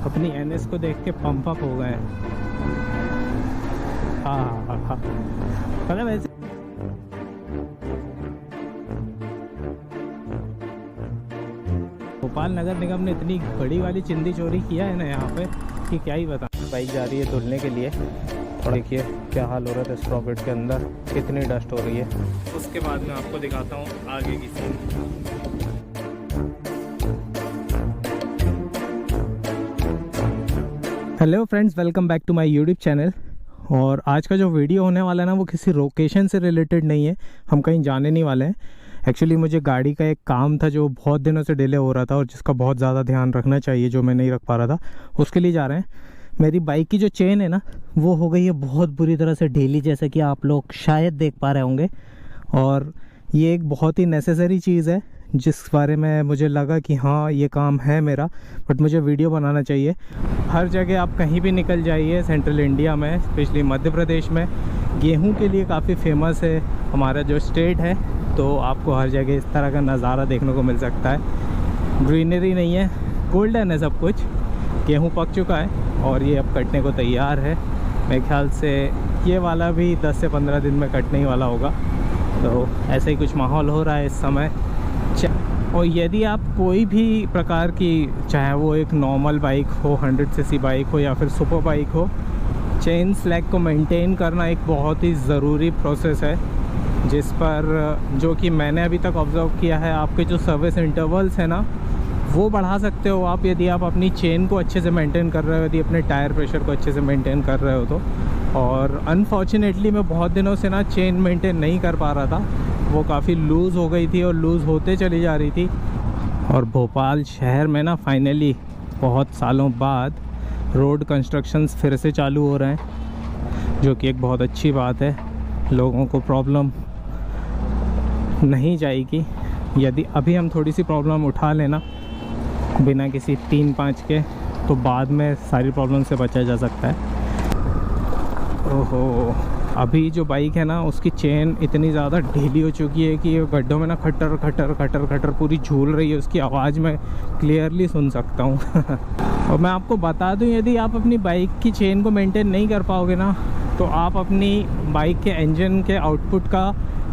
अपनी एनएस को देख के पंप अप हो गए। हाँ मतलब ऐसे भोपाल नगर निगम ने इतनी बड़ी वाली चिंदी चोरी किया है ना यहाँ पे कि क्या ही बता। बाइक जा रही है धुलने के लिए और देखिए क्या हाल हो रहा था स्प्रॉकेट के अंदर, कितनी डस्ट हो रही है। उसके बाद मैं आपको दिखाता हूँ आगे की scene. Hello friends, welcome back to my YouTube channel. और आज का जो वीडियो होने वाला है ना वो किसी लोकेशन से रिलेटेड नहीं है, हम कहीं जाने नहीं वाले हैं। एक्चुअली मुझे गाड़ी का एक काम था जो बहुत दिनों से डिले हो रहा था और जिसका बहुत ज़्यादा ध्यान रखना चाहिए, जो मैं नहीं रख पा रहा था, उसके लिए जा रहे हैं। मेरी बाइक की जो चेन है ना वो हो गई है बहुत बुरी तरह से ढीली, जैसे कि आप लोग शायद देख पा रहे होंगे। और ये एक बहुत ही नेसेसरी चीज़ है जिस बारे में मुझे लगा कि हाँ ये काम है मेरा, बट मुझे वीडियो बनाना चाहिए। हर जगह आप कहीं भी निकल जाइए, सेंट्रल इंडिया में स्पेशली मध्य प्रदेश में गेहूं के लिए काफ़ी फेमस है हमारा जो स्टेट है, तो आपको हर जगह इस तरह का नज़ारा देखने को मिल सकता है। ग्रीनरी नहीं है, गोल्डन है सब कुछ। गेहूं पक चुका है और ये अब कटने को तैयार है। मेरे ख्याल से ये वाला भी 10 से 15 दिन में कटने ही वाला होगा। तो ऐसे ही कुछ माहौल हो रहा है इस समय। और यदि आप कोई भी प्रकार की, चाहे वो एक नॉर्मल बाइक हो, 100 सीसी बाइक हो या फिर सुपर बाइक हो, चेन स्लैग को मेंटेन करना एक बहुत ही ज़रूरी प्रोसेस है, जिस पर जो कि मैंने अभी तक ऑब्ज़र्व किया है। आपके जो सर्विस इंटरवल्स है ना वो बढ़ा सकते हो आप, यदि आप अपनी चेन को अच्छे से मेंटेन कर रहे हो, यदि अपने टायर प्रेशर को अच्छे से मेंटेन कर रहे हो तो। और अनफॉर्चुनेटली मैं बहुत दिनों से ना चेन मेंटेन नहीं कर पा रहा था, वो काफ़ी लूज़ हो गई थी और लूज़ होते चली जा रही थी। और भोपाल शहर में ना फाइनली बहुत सालों बाद रोड कंस्ट्रक्शंस फिर से चालू हो रहे हैं, जो कि एक बहुत अच्छी बात है। लोगों को प्रॉब्लम नहीं जाएगी यदि अभी हम थोड़ी सी प्रॉब्लम उठा लेना बिना किसी 3-5 के, तो बाद में सारी प्रॉब्लम से बचा जा सकता है। ओहो, अभी जो बाइक है ना उसकी चेन इतनी ज़्यादा ढीली हो चुकी है कि ये गड्ढों में ना खटर खटर खटर खटर पूरी झूल रही है। उसकी आवाज़ मैं क्लियरली सुन सकता हूँ। और मैं आपको बता दूँ, यदि आप अपनी बाइक की चेन को मेंटेन नहीं कर पाओगे ना तो आप अपनी बाइक के इंजन के आउटपुट का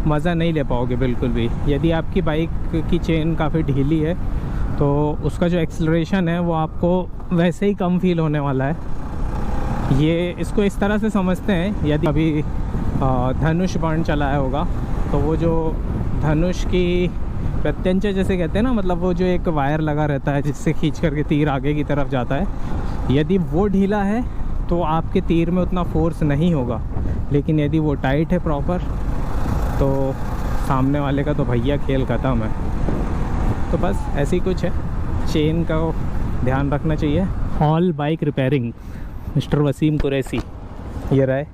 मज़ा नहीं ले पाओगे बिल्कुल भी। यदि आपकी बाइक की चेन काफ़ी ढीली है तो उसका जो एक्सेलरेशन है वो आपको वैसे ही कम फील होने वाला है। ये इसको इस तरह से समझते हैं, यदि अभी धनुष बाण चलाया होगा तो वो जो धनुष की प्रत्यंचा जैसे कहते हैं ना, मतलब वो जो एक वायर लगा रहता है जिससे खींच करके तीर आगे की तरफ जाता है, यदि वो ढीला है तो आपके तीर में उतना फोर्स नहीं होगा। लेकिन यदि वो टाइट है प्रॉपर तो सामने वाले का तो भैया खेल खत्म है। तो बस ऐसे ही कुछ है, चेन का ध्यान रखना चाहिए। All bike repairing mister Waseem Qureshi, ये रहा है।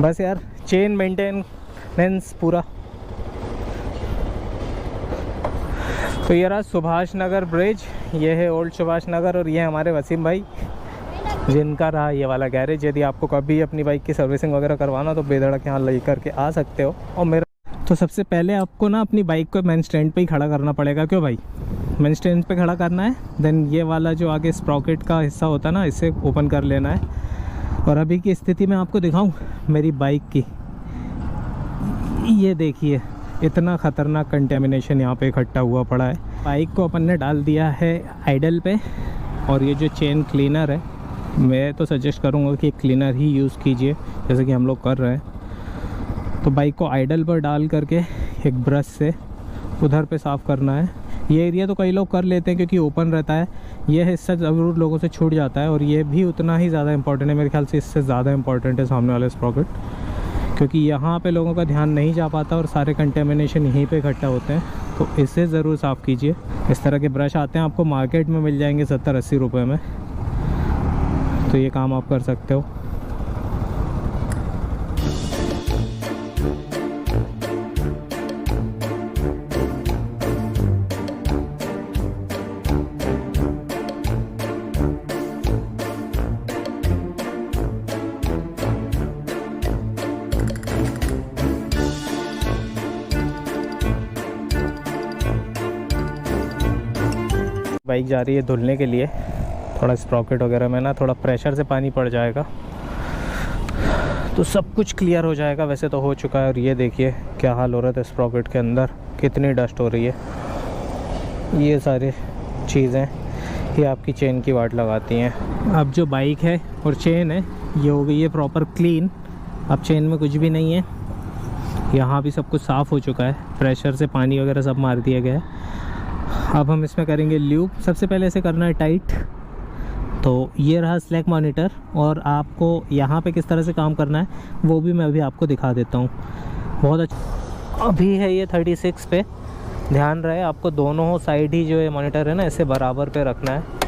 बस यार चेन मेंटेनेंस पूरा। तो ये रहा सुभाष नगर ब्रिज, ये है ओल्ड सुभाष नगर और ये हमारे वसीम भाई जिनका रहा ये वाला गैरेज। यदि आपको कभी अपनी बाइक की सर्विसिंग वगैरह करवाना तो बेधड़क यहाँ ले करके आ सकते हो। और मेरा तो सबसे पहले आपको ना अपनी बाइक को मेन स्टैंड पे ही खड़ा करना पड़ेगा। क्यों भाई? मेन स्टैंड पे खड़ा करना है, देन ये वाला जो आगे स्प्रॉकेट का हिस्सा होता है ना इसे ओपन कर लेना है। और अभी की स्थिति में आपको दिखाऊं मेरी बाइक की, ये देखिए इतना ख़तरनाक कंटेमिनेशन यहाँ पे इकट्ठा हुआ पड़ा है। बाइक को अपन ने डाल दिया है आइडल पे, और ये जो चेन क्लीनर है मैं तो सजेस्ट करूँगा कि क्लीनर ही यूज़ कीजिए जैसे कि हम लोग कर रहे हैं। तो बाइक को आइडल पर डाल करके एक ब्रश से उधर पे साफ़ करना है। ये एरिया तो कई लोग कर लेते हैं क्योंकि ओपन रहता है, यह हिस्सा ज़रूर लोगों से छूट जाता है और ये भी उतना ही ज़्यादा इंपॉर्टेंट है। मेरे ख्याल से इससे ज़्यादा इंपॉर्टेंट है सामने वाले स्प्रॉकेट, क्योंकि यहाँ पे लोगों का ध्यान नहीं जा पाता और सारे कंटेमिनेशन यहीं पे इकट्ठा होते हैं। तो इसे ज़रूर साफ़ कीजिए। इस तरह के ब्रश आते हैं, आपको मार्केट में मिल जाएंगे 70-80 रुपये में, तो ये काम आप कर सकते हो। बाइक जा रही है धुलने के लिए। थोड़ा स्प्रॉकेट वगैरह में ना थोड़ा प्रेशर से पानी पड़ जाएगा तो सब कुछ क्लियर हो जाएगा। वैसे तो हो चुका है। और ये देखिए क्या हाल हो रहा था स्प्रॉकेट के अंदर, कितनी डस्ट हो रही है। ये सारी चीज़ें ये आपकी चेन की वाट लगाती हैं। अब जो बाइक है और चेन है ये हो गई है प्रॉपर क्लीन। अब चेन में कुछ भी नहीं है, यहाँ भी सब कुछ साफ़ हो चुका है। प्रेशर से पानी वगैरह सब मार दिया गया है। अब हम इसमें करेंगे ल्यूब। सबसे पहले इसे करना है टाइट। तो ये रहा स्लैक मॉनिटर, और आपको यहाँ पे किस तरह से काम करना है वो भी मैं अभी आपको दिखा देता हूँ। बहुत अच्छा अभी है ये 36 पे। ध्यान रहे आपको दोनों साइड ही जो ये मॉनिटर है ना इसे बराबर पे रखना है।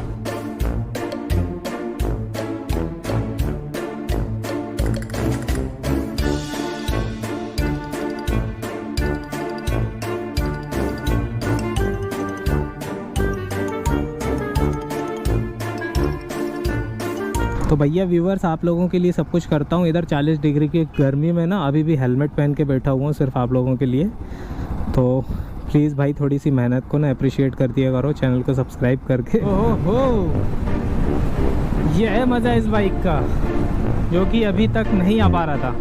तो भैया व्यूवर्स आप लोगों के लिए सब कुछ करता हूँ। इधर 40 डिग्री की गर्मी में ना अभी भी हेलमेट पहन के बैठा हुआ हूँ सिर्फ आप लोगों के लिए। तो प्लीज़ भाई थोड़ी सी मेहनत को ना अप्रिशिएट कर दिया करो, चैनल को सब्सक्राइब करके। ओहो ये है मज़ा इस बाइक का जो कि अभी तक नहीं आ पा रहा था।